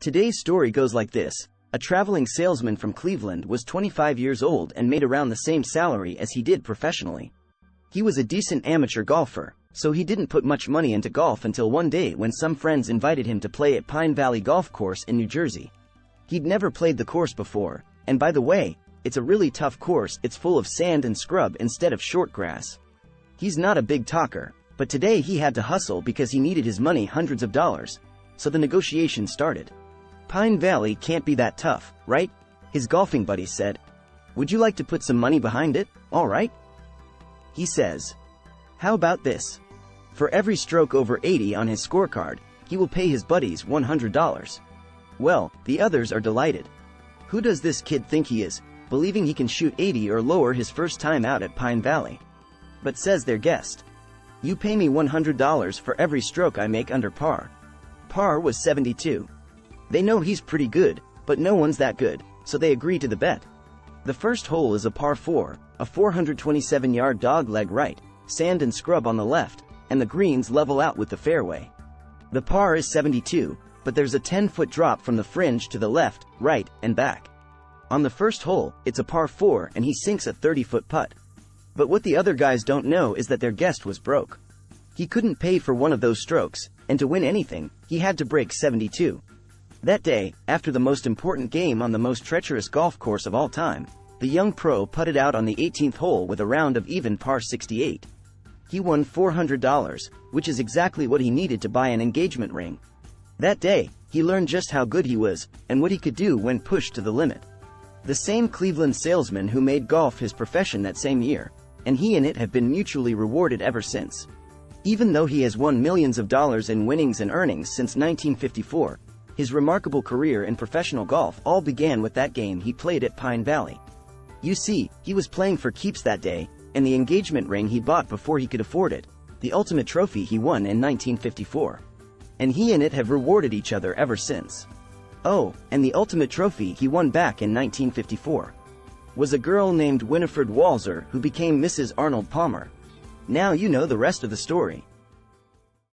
Today's story goes like this. A traveling salesman from Cleveland was 25 years old and made around the same salary as he did professionally. He was a decent amateur golfer, so he didn't put much money into golf until one day when some friends invited him to play at Pine Valley Golf Course in New Jersey. He'd never played the course before, and by the way, it's a really tough course. It's full of sand and scrub instead of short grass. He's not a big talker, but today he had to hustle because he needed his money, hundreds of dollars. So the negotiation started. Pine Valley can't be that tough, right? His golfing buddy said. Would you like to put some money behind it? All right. He says. How about this? For every stroke over 80 on his scorecard, he will pay his buddies $100. Well, the others are delighted. Who does this kid think he is, believing he can shoot 80 or lower his first time out at Pine Valley? But says their guest. You pay me $100 for every stroke I make under par. Par was 72. They know he's pretty good, but no one's that good, so they agree to the bet. The first hole is a par 4, a 427-yard dog-leg right, sand and scrub on the left, and the greens level out with the fairway. The par is 72, but there's a 10-foot drop from the fringe to the left, right, and back. On the first hole, it's a par 4 and he sinks a 30-foot putt. But what the other guys don't know is that their guest was broke. He couldn't pay for one of those strokes, and to win anything, he had to break 72. That day, after the most important game on the most treacherous golf course of all time, the young pro putted out on the 18th hole with a round of even par 68. He won $400, which is exactly what he needed to buy an engagement ring. That day, he learned just how good he was, and what he could do when pushed to the limit. The same Cleveland salesman who made golf his profession that same year, and he and it have been mutually rewarded ever since. Even though he has won millions of dollars in winnings and earnings since 1954, his remarkable career in professional golf all began with that game he played at Pine Valley. You see, he was playing for keeps that day, and the engagement ring he bought before he could afford it, the ultimate trophy he won in 1954. And he and it have rewarded each other ever since. Oh, and the ultimate trophy he won back in 1954 was a girl named Winifred Walzer who became Mrs. Arnold Palmer. Now you know the rest of the story.